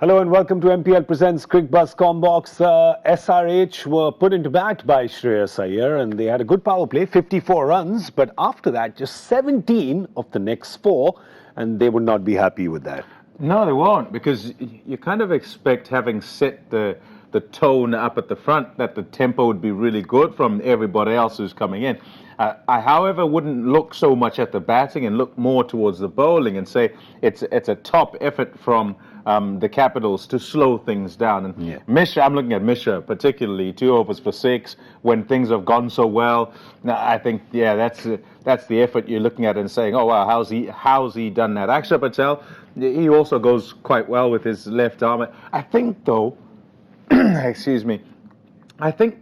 Hello and welcome to MPL Presents Cricbuzz Comm Box. SRH were put into bat by Shreyas Iyer and they had a good power play, 54 runs, but after that just 17 of the next 4, and they would not be happy with that. No, they won't, because you kind of expect, having set the tone up at the front, that the tempo would be really good from everybody else who's coming in. I, however, wouldn't look so much at the batting and look more towards the bowling and say it's a top effort from the Capitals to slow things down. And Mishra, I'm looking at Mishra particularly, 2 overs for 6 when things have gone so well. Now, I think, that's the effort you're looking at and saying, oh wow, how's he done that? Akshar Patel, he also goes quite well with his left arm. I think though, excuse me, I think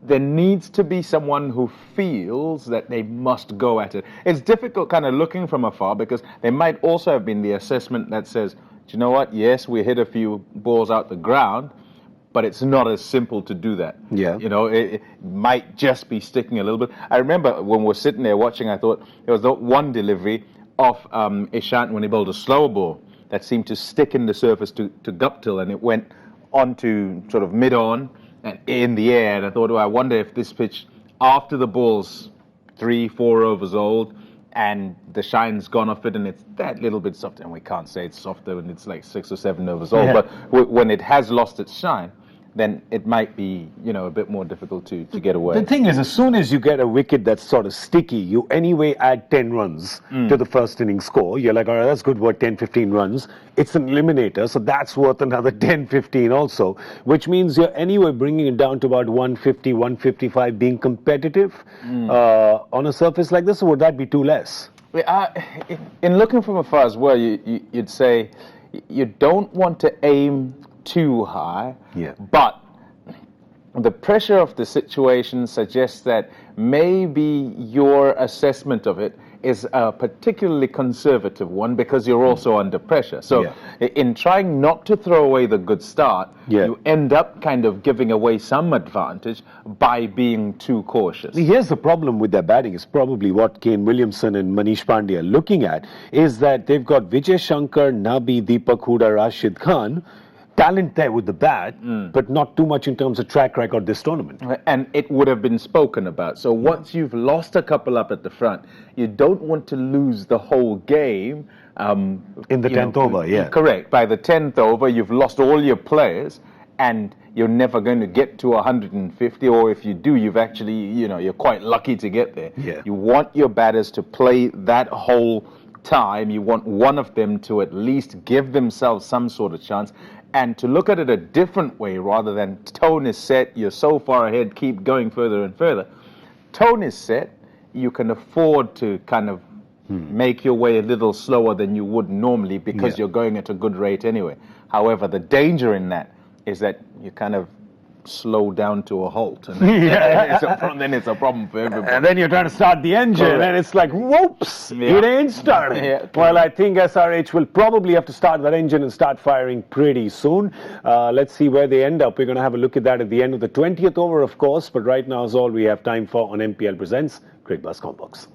there needs to be someone who feels that they must go at it. It's difficult kind of looking from afar, because there might also have been the assessment that says, do you know what, yes, we hit a few balls out the ground, but it's not as simple to do that. Yeah. You know, it might just be sticking a little bit. I remember when we were sitting there watching, I thought there was that one delivery off Ishant when he bowled a slow ball that seemed to stick in the surface to Guptill, and it went onto sort of mid-on and in the air, and I thought, I wonder if this pitch, after the ball's 3-4 overs old and the shine's gone off it and it's that little bit softer, and we can't say it's softer when it's like 6 or 7 overs old, but when it has lost its shine, then it might be, a bit more difficult to get away. The thing is, as soon as you get a wicket that's sort of sticky, you anyway add 10 runs to the first inning score. You're like, all right, that's good, worth 10, 15 runs. It's an eliminator, so that's worth another 10, 15 also, which means you're anyway bringing it down to about 150, 155 being competitive on a surface like this, or would that be too less? In looking from afar as well, you'd say you don't want to aim too high, but the pressure of the situation suggests that maybe your assessment of it is a particularly conservative one, because you're also under pressure. So in trying not to throw away the good start, you end up kind of giving away some advantage by being too cautious. Here's the problem with their batting, is probably what Kane, Williamson and Manish Pandey are looking at, is that they've got Vijay Shankar, Nabi, Deepak Hooda, Rashid Khan, talent there with the bat, but not too much in terms of track record this tournament. And it would have been spoken about. So once you've lost a couple up at the front, you don't want to lose the whole game. In the 10th over, Correct. By the 10th over, you've lost all your players, and you're never going to get to 150, or if you do, you've actually, you're quite lucky to get there. You want your batters to play that whole time. You want one of them to at least give themselves some sort of chance, and to look at it a different way, rather than tone is set, you're so far ahead, keep going further and further. Tone is set, you can afford to kind of make your way a little slower than you would normally, because you're going at a good rate anyway. However, the danger in that is that you kind of slow down to a halt, and then it's a problem for everybody. And then you're trying to start the engine, and it's like, whoops, it ain't starting. Well, I think SRH will probably have to start that engine and start firing pretty soon. Let's see where they end up. We're going to have a look at that at the end of the 20th over, of course, but right now is all we have time for on MPL Presents Cricbuzz Comm Box.